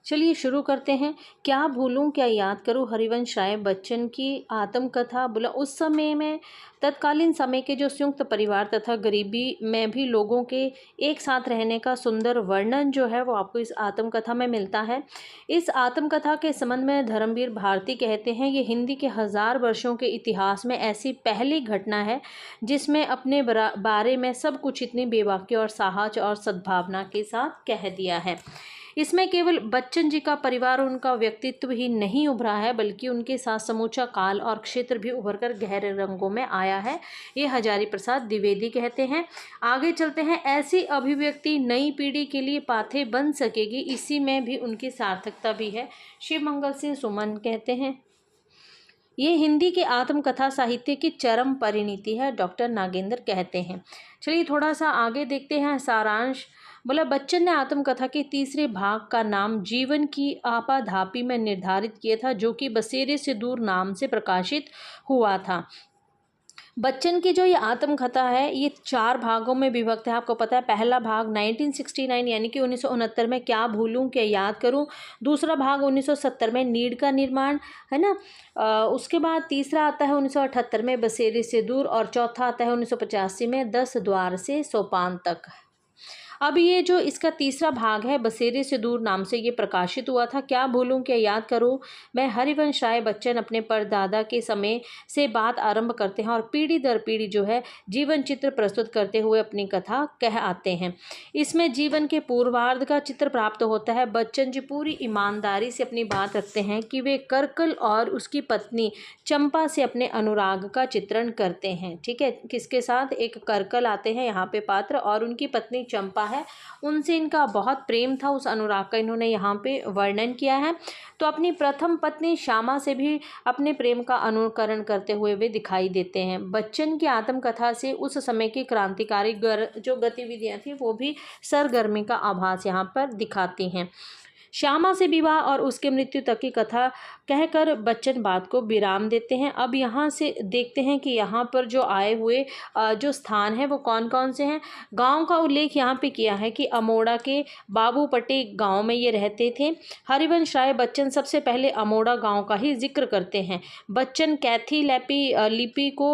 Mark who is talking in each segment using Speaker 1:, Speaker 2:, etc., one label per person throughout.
Speaker 1: चलिए शुरू करते हैं। क्या भूलूं क्या याद करूं, हरिवंश राय बच्चन की आत्मकथा। बोला उस समय में तत्कालीन समय के जो संयुक्त परिवार तथा गरीबी में भी लोगों के एक साथ रहने का सुंदर वर्णन जो है वो आपको इस आत्मकथा में मिलता है। इस आत्मकथा के संबंध में धर्मवीर भारती कहते हैं, ये हिंदी के 1000 वर्षों के इतिहास में ऐसी पहली घटना है जिसमें अपने बारे में सब कुछ इतनी बेबाकी और साहस और सद्भावना के साथ कह दिया है। इसमें केवल बच्चन जी का परिवार और उनका व्यक्तित्व ही नहीं उभरा है, बल्कि उनके साथ समूचा काल और क्षेत्र भी उभर कर गहरे रंगों में आया है। ये हजारी प्रसाद द्विवेदी कहते हैं। आगे चलते हैं। ऐसी अभिव्यक्ति नई पीढ़ी के लिए पाथे बन सकेगी, इसी में भी उनकी सार्थकता भी है। शिव मंगल सिंह सुमन कहते हैं, ये हिंदी के आत्मकथा साहित्य की चरम परिणति है, डॉक्टर नागेंद्र कहते हैं। चलिए थोड़ा सा आगे देखते हैं सारांश। बोला बच्चन ने आत्मकथा के तीसरे भाग का नाम जीवन की आपाधापी में निर्धारित किया था, जो कि बसेरे से दूर नाम से प्रकाशित हुआ था। बच्चन की जो ये आत्मकथा है ये 4 भागों में विभक्त है। आपको पता है, पहला भाग 1969 यानी कि 1969 में क्या भूलूं क्या याद करूं। दूसरा भाग 1970 में नीड़ का निर्माण, है ना। उसके बाद तीसरा आता है 1978 में बसेरे से दूर, और चौथा आता है 1985 में 10 द्वार से सोपान तक। अब ये जो इसका तीसरा भाग है बसेरे से दूर नाम से ये प्रकाशित हुआ था। क्या भूलूं क्या याद करूं मैं, हरिवंश राय बच्चन अपने परदादा के समय से बात आरंभ करते हैं और पीढ़ी दर पीढ़ी जो है जीवन चित्र प्रस्तुत करते हुए अपनी कथा कह आते हैं। इसमें जीवन के पूर्वार्ध का चित्र प्राप्त होता है। बच्चन जी पूरी ईमानदारी से अपनी बात रखते हैं कि वे करकल और उसकी पत्नी चंपा से अपने अनुराग का चित्रण करते हैं। ठीक है, किसके साथ, एक करकल आते हैं यहाँ पे पात्र, और उनकी पत्नी चंपा है, उनसे इनका बहुत प्रेम था। उस अनुराग का इन्होंने यहाँ पे वर्णन किया है। तो अपनी प्रथम पत्नी श्यामा से भी अपने प्रेम का अनुकरण करते हुए वे दिखाई देते हैं। बच्चन की आत्मकथा से उस समय की क्रांतिकारी जो गतिविधियां थी वो भी सरगर्मी का आभास यहाँ पर दिखाती हैं। श्यामा से विवाह और उसके मृत्यु तक की कथा कहकर बच्चन बात को विराम देते हैं। अब यहाँ से देखते हैं कि यहाँ पर जो आए हुए जो स्थान है वो कौन कौन से हैं। गांव का उल्लेख यहाँ पे किया है कि अमोड़ा के बाबूपट्टी गांव में ये रहते थे। हरिवंश राय बच्चन सबसे पहले अमोड़ा गांव का ही जिक्र करते हैं। बच्चन कैथी लिपि को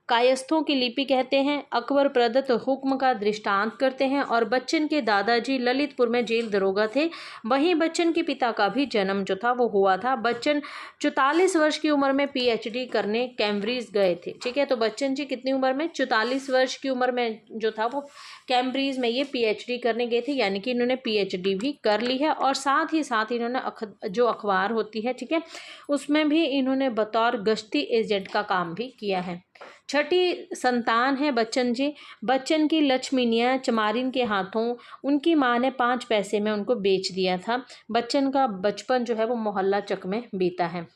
Speaker 1: कायस्थों की लिपि कहते हैं। अकबर प्रदत्त हुक्म का दृष्टांत करते हैं। और बच्चन के दादाजी ललितपुर में जेल दरोगा थे। वहीं बच्चन के पिता का भी जन्म जो था वो हुआ था। बच्चन 44 वर्ष की उम्र में पीएचडी करने कैम्ब्रिज गए थे। ठीक है, तो बच्चन जी कितनी उम्र में, 44 वर्ष की उम्र में जो था वो कैम्ब्रिज में ये पीएचडी करने गए थे, यानी कि इन्होंने पीएचडी भी कर ली है। और साथ ही साथ इन्होंने जो अखबार होती है, ठीक है, उसमें भी इन्होंने बतौर गश्ती एजेंट का काम भी किया है। छठी संतान है बच्चन जी। बच्चन की लक्ष्मीनिया चमारिन के हाथों उनकी माँ ने 5 पैसे में उनको बेच दिया था। बच्चन का बचपन जो है वो मोहल्ला चक में बीता है।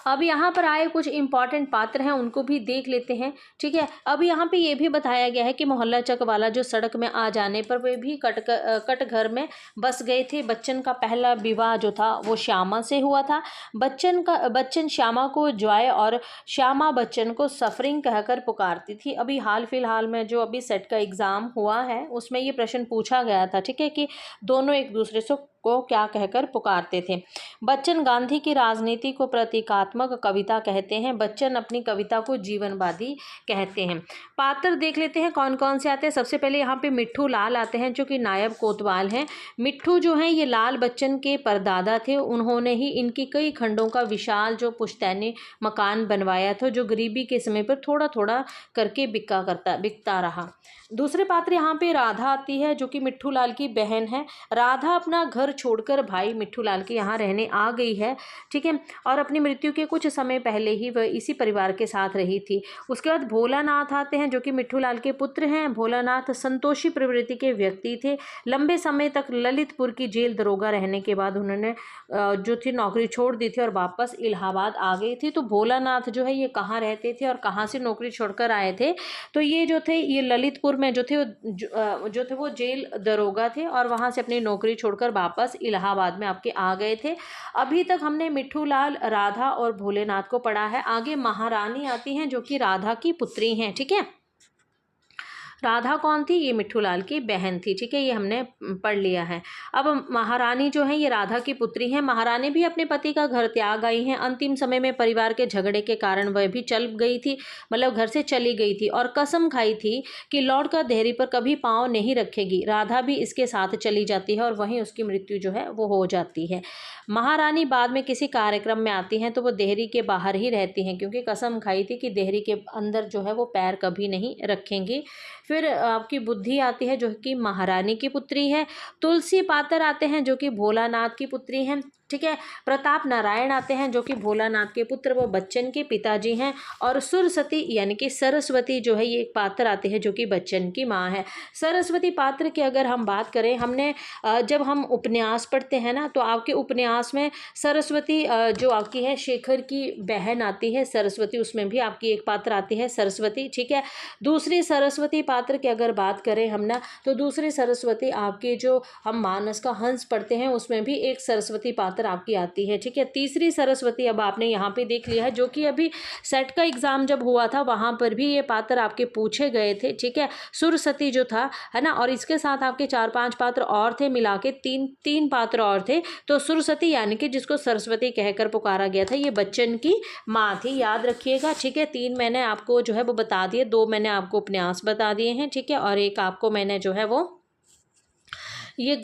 Speaker 1: अब यहाँ पर आए कुछ इंपॉर्टेंट पात्र हैं, उनको भी देख लेते हैं। ठीक है, अब यहाँ पे ये भी बताया गया है कि मोहल्ला चक वाला जो सड़क में आ जाने पर वे भी कट घर में बस गए थे। बच्चन का पहला विवाह जो था वो श्यामा से हुआ था। बच्चन श्यामा को जॉय और श्यामा बच्चन को सफरिंग कहकर पुकारती थी। अभी हाल फिलहाल में जो अभी सेट का एग्ज़ाम हुआ है उसमें ये प्रश्न पूछा गया था, ठीक है, कि दोनों एक दूसरे से को क्या कहकर पुकारते थे। बच्चन गांधी की राजनीति को प्रतीकात्मक कविता कहते हैं। बच्चन अपनी कविता को जीवनवादी कहते हैं। पात्र देख लेते हैं कौन कौन से आते हैं। सबसे पहले यहाँ पे मिट्ठू लाल आते हैं जो कि नायब कोतवाल हैं। मिट्ठू जो हैं ये लाल बच्चन के परदादा थे। उन्होंने ही इनकी कई खंडों का विशाल जो पुश्तैनी मकान बनवाया था, जो गरीबी के समय पर थोड़ा थोड़ा करके बिकता रहा। दूसरे पात्र यहाँ पे राधा आती है जो कि मिट्ठू लाल की बहन है। राधा अपना घर छोड़कर भाई मिट्ठू लाल के यहाँ रहने आ गई है। ठीक है, और अपनी मृत्यु के कुछ समय पहले ही वह इसी परिवार के साथ रही थी। उसके बाद भोलानाथ आते हैं जो कि मिट्ठू लाल के पुत्र हैं। भोलानाथ संतोषी प्रवृत्ति के व्यक्ति थे। लंबे समय तक ललितपुर की जेल दरोगा रहने के बाद उन्होंने जो थी नौकरी छोड़ दी थी और वापस इलाहाबाद आ गई थी। तो भोलानाथ जो है ये कहाँ रहते थे और कहाँ से नौकरी छोड़कर आए थे, तो ये जो थे ये ललितपुर में जो थे वो जेल दरोगा थे और वहाँ से अपनी नौकरी छोड़कर वापस इलाहाबाद में आपके आ गए थे। अभी तक हमने मिट्ठू लाल, राधा और भोलेनाथ को पढ़ा है। आगे महारानी आती हैं जो कि राधा की पुत्री हैं। ठीक है, राधा कौन थी? ये मिट्ठूलाल की बहन थी, ठीक है, ये हमने पढ़ लिया है। अब महारानी जो है ये राधा की पुत्री हैं। महारानी भी अपने पति का घर त्याग आई हैं। अंतिम समय में परिवार के झगड़े के कारण वह भी चल गई थी, मतलब घर से चली गई थी और कसम खाई थी कि लौट कर देहरी पर कभी पाँव नहीं रखेगी। राधा भी इसके साथ चली जाती है और वहीं उसकी मृत्यु जो है वो हो जाती है। महारानी बाद में किसी कार्यक्रम में आती हैं तो वो देहरी के बाहर ही रहती हैं, क्योंकि कसम खाई थी कि देहरी के अंदर जो है वो पैर कभी नहीं रखेंगी। फिर आपकी बुद्धि आती है जो कि महारानी की पुत्री है। तुलसी पातर आते हैं जो कि भोलानाथ की पुत्री हैं, ठीक है। प्रताप नारायण आते हैं जो कि भोलानाथ के पुत्र व बच्चन के पिताजी हैं। और सुरसती यानी कि सरस्वती जो है ये एक पात्र आते हैं जो कि बच्चन की माँ है। सरस्वती पात्र की अगर हम बात करें, हमने जब हम उपन्यास पढ़ते हैं ना तो आपके उपन्यास में सरस्वती जो आपकी है शेखर की बहन आती है सरस्वती, उसमें भी आपकी एक पात्र आती है सरस्वती, ठीक है। दूसरी सरस्वती पात्र की अगर बात करें हम ना तो दूसरी सरस्वती आपके जो हम मानस का हंस पढ़ते हैं उसमें भी एक सरस्वती पात्र आपकी आती है, ठीक है। तीसरी सरस्वती अब आपने यहाँ पे देख लिया है जो कि अभी सेट का एग्जाम जब हुआ था वहां पर भी ये पात्र आपके पूछे गए थे, ठीक है। सुरसती जो था है ना, और इसके साथ आपके 4-5 पात्र और थे, मिला के तीन पात्र और थे। तो सुरसती यानी कि जिसको सरस्वती कहकर पुकारा गया था ये बच्चन की माँ थी, याद रखिएगा, ठीक है। 3 मैंने आपको जो है वो बता दिए, 2 मैंने आपको उपन्यास बता दिए हैं, ठीक है, और एक आपको मैंने जो है वो ये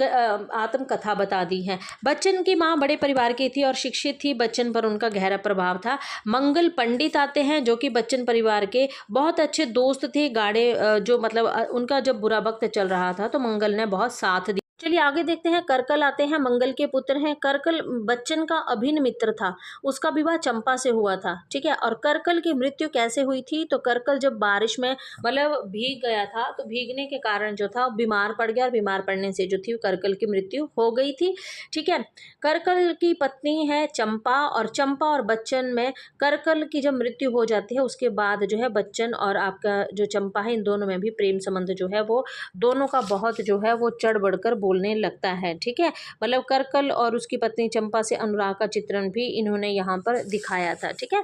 Speaker 1: आत्मकथा बता दी है। बच्चन की माँ बड़े परिवार की थी और शिक्षित थी, बच्चन पर उनका गहरा प्रभाव था। मंगल पंडित आते हैं जो कि बच्चन परिवार के बहुत अच्छे दोस्त थे। गाड़े जो मतलब उनका जब बुरा वक्त चल रहा था तो मंगल ने बहुत साथ दिया। चलिए आगे देखते हैं। करकल आते हैं, मंगल के पुत्र हैं। करकल बच्चन का अभिन्न मित्र था, उसका विवाह चंपा से हुआ था, ठीक है। और करकल की मृत्यु कैसे हुई थी? तो करकल जब बारिश में मतलब भीग गया था तो भीगने के कारण जो था बीमार पड़ गया और बीमार पड़ने से जो थी करकल की मृत्यु हो गई थी, ठीक है। करकल की पत्नी है चंपा, और चंपा और बच्चन में करकल की जब मृत्यु हो जाती है उसके बाद जो है बच्चन और आपका जो चंपा है इन दोनों में भी प्रेम संबंध जो है वो दोनों का बहुत जो है वो चढ़ बढ़कर बोलने लगता है, ठीक है। मतलब करकल और उसकी पत्नी चंपा से अनुराग का चित्रण भी इन्होंने यहाँ पर दिखाया था, ठीक है।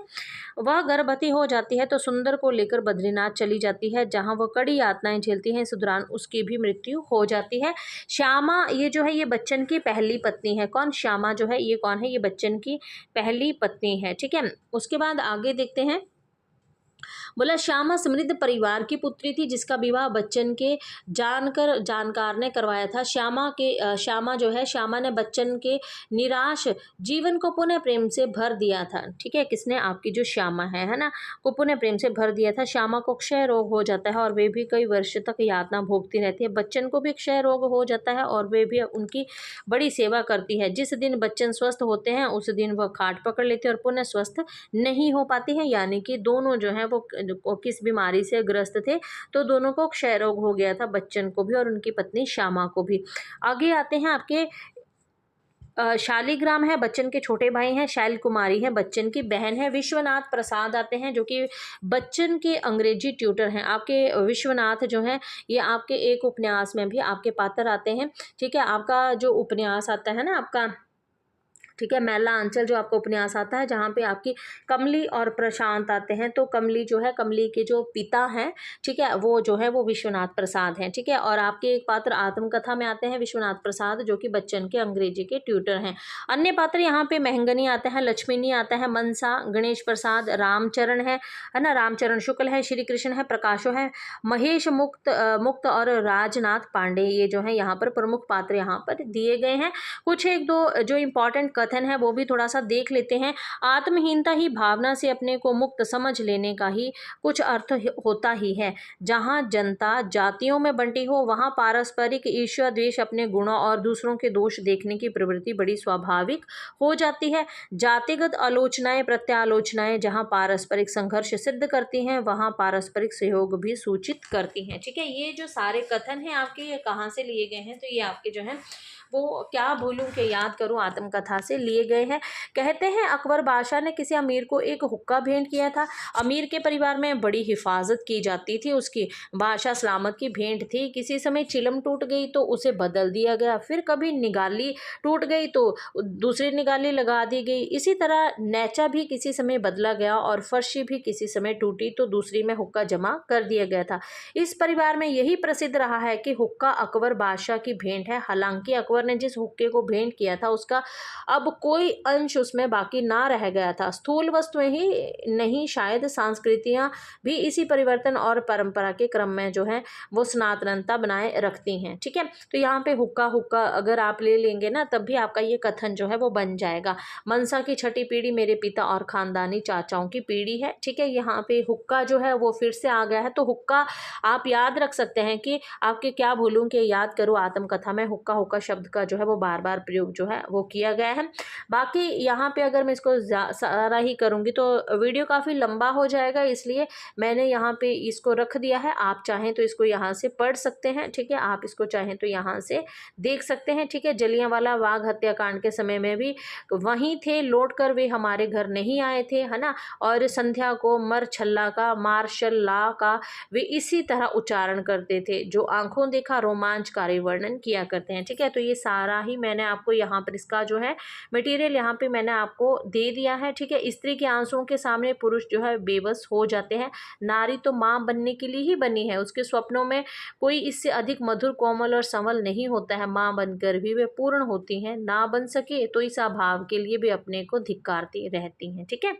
Speaker 1: वह गर्भवती हो जाती है तो सुंदर को लेकर बद्रीनाथ चली जाती है, जहाँ वह कड़ी यातनाएं झेलती है। इस दौरान उसकी भी मृत्यु हो जाती है। श्यामा ये जो है ये बच्चन की पहली पत्नी है। कौन? श्यामा जो है ये कौन है? ये बच्चन की पहली पत्नी है, ठीक है। उसके बाद आगे देखते हैं। बोला श्यामा समृद्ध परिवार की पुत्री थी जिसका विवाह बच्चन के जानकार ने करवाया था। श्यामा जो है श्यामा ने बच्चन के निराश जीवन को पुनः प्रेम से भर दिया था, ठीक है। किसने? आपकी जो श्यामा है ना, को पुनः प्रेम से भर दिया था। श्यामा को क्षय रोग हो जाता है और वे भी कई वर्ष तक यातना भोगती रहती है। बच्चन को भी क्षय रोग हो जाता है और वे भी उनकी बड़ी सेवा करती है। जिस दिन बच्चन स्वस्थ होते हैं उस दिन वह खाट पकड़ लेते हैं और पुनः स्वस्थ नहीं हो पाती है, यानी कि दोनों जो है वो किस बीमारी से ग्रस्त थे, तो दोनों को क्षय रोग हो गया था, बच्चन को भी और उनकी पत्नी श्यामा को भी। आगे आते हैं आपके शालिग्राम है, बच्चन के छोटे भाई हैं। शैल कुमारी है, बच्चन की बहन है। विश्वनाथ प्रसाद आते हैं जो कि बच्चन के अंग्रेजी ट्यूटर हैं। आपके विश्वनाथ जो हैं ये आपके एक उपन्यास में भी आपके पात्र आते हैं, ठीक है। आपका जो उपन्यास आता है ना आपका, ठीक है, मैला अंचल जो आपका उपन्यास आता है जहाँ पे आपकी कमली और प्रशांत आते हैं। तो कमली जो है, कमली के जो पिता हैं, ठीक है, वो जो है वो विश्वनाथ प्रसाद हैं, ठीक है। और आपके एक पात्र आत्मकथा में आते हैं विश्वनाथ प्रसाद जो कि बच्चन के अंग्रेजी के ट्यूटर हैं। अन्य पात्र यहाँ पे महंगनी आते हैं, लक्ष्मीनी आता है, मनसा, गणेश प्रसाद, रामचरण है ना, रामचरण शुक्ल है, श्री कृष्ण है, प्रकाशो है, महेश मुक्त और राजनाथ पांडे, ये जो है यहाँ पर प्रमुख पात्र यहाँ पर दिए गए हैं। कुछ एक दो जो इंपॉर्टेंट कथन है वो भी थोड़ा सा देख लेते हैं। आत्महीनता ही भावना से अपने को मुक्त समझ लेने का ही कुछ अर्थ होता ही है। जहाँ जनता जातियों में बंटी हो वहाँ पारस्परिक ईर्ष्या द्वेष, अपने गुणों और दूसरों के दोष देखने की प्रवृत्ति बड़ी स्वाभाविक हो जाती है। जातिगत आलोचनाएं प्रत्यालोचनाएं जहाँ पारस्परिक संघर्ष सिद्ध करती हैं वहाँ पारस्परिक सहयोग भी सूचित करती हैं, ठीक है। ये जो सारे कथन हैं आपके ये कहाँ से लिए गए हैं? तो ये आपके जो है वो क्या भूलूं कि याद करूं आत्मकथा से लिए गए हैं। कहते हैं अकबर बादशाह ने किसी अमीर को एक हुक्का भेंट किया था। अमीर के परिवार में बड़ी हिफाजत की जाती थी उसकी। बादशाह सलामत की भेंट थी। किसी समय चिलम टूट गई तो उसे बदल दिया गया, फिर कभी निगाली टूट गई तो दूसरी निगाली लगा दी गई। इसी तरह नैचा भी किसी समय बदला गया और फर्शी भी किसी समय टूटी तो दूसरी में हुक्का जमा कर दिया गया था। इस परिवार में यही प्रसिद्ध रहा है कि हुक्का अकबर बादशाह की भेंट है। हालांकि अकबर ने जिस हुक्के को भेंट किया था उसका अब कोई अंश उसमें बाकी ना रह गया था। स्थूल वस्तुएं ही नहीं, शायद संस्कृतियां भी इसी परिवर्तन और परंपरा के क्रम में जो है वो सनातनता बनाए रखती हैं। ठीक है, तो यहाँ पे हुक्का हुक्का अगर आप ले लेंगे ना तब भी आपका ये कथन जो है वो बन जाएगा। मनसा की छठी पीढ़ी मेरे पिता और खानदानी चाचाओं की पीढ़ी है। ठीक है, यहाँ पे हुक्का जो है वो फिर से आ गया है। तो हुक्का आप याद रख सकते हैं कि आपके क्या भूलूं कि याद करूं आत्मकथा में हुक्का हुक्का शब्द का जो है वो बार बार प्रयोग जो है वो किया गया है। बाकी यहाँ पे अगर मैं इसको सारा ही करूँगी तो वीडियो काफ़ी लंबा हो जाएगा, इसलिए मैंने यहाँ पे इसको रख दिया है। आप चाहें तो इसको यहाँ से पढ़ सकते हैं। ठीक है, आप इसको चाहें तो यहाँ से देख सकते हैं। ठीक है, जलियांवाला बाग हत्याकांड के समय में भी वहीं थे, लौट कर वे हमारे घर नहीं आए थे, है ना। और संध्या को मर छल्ला का, मार्शल ला का वे इसी तरह उच्चारण करते थे, जो आंखों देखा रोमांचकारी वर्णन किया करते हैं। ठीक है, तो ये सारा ही मैंने आपको यहाँ पर इसका जो है मटेरियल यहाँ पे मैंने आपको दे दिया है। ठीक है, स्त्री के आंसुओं के सामने पुरुष जो है बेबस हो जाते हैं। नारी तो माँ बनने के लिए ही बनी है, उसके स्वप्नों में कोई इससे अधिक मधुर, कोमल और संवल नहीं होता है। माँ बनकर भी वे पूर्ण होती हैं, ना बन सके तो इस अभाव के लिए भी अपने को धिक्कारती रहती हैं। ठीक है,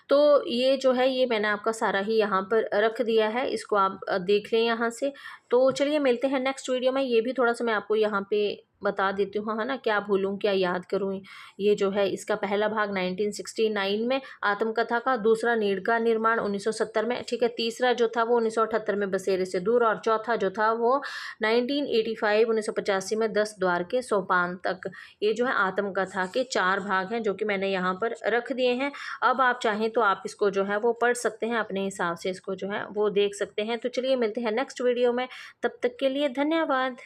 Speaker 1: तो ये जो है ये मैंने आपका सारा ही यहाँ पर रख दिया है, इसको आप देख लें यहाँ से। तो चलिए मिलते हैं नेक्स्ट वीडियो में। ये भी थोड़ा सा मैं आपको यहाँ पे बता देती हूँ, है ना, क्या भूलूं क्या याद करूँ। ये जो है इसका पहला भाग 1969 में आत्मकथा का, दूसरा नीड़ का निर्माण 1970 में। ठीक है, तीसरा जो था वो 1978 में बसेरे से दूर, और चौथा जो था वो 1985 में 10 द्वार के सोपान तक। ये जो है आत्मकथा के 4 भाग हैं जो कि मैंने यहाँ पर रख दिए हैं। अब आप चाहें तो आप इसको जो है वो पढ़ सकते हैं, अपने हिसाब से इसको जो है वो देख सकते हैं। तो चलिए मिलते हैं नेक्स्ट वीडियो में, तब तक के लिए धन्यवाद।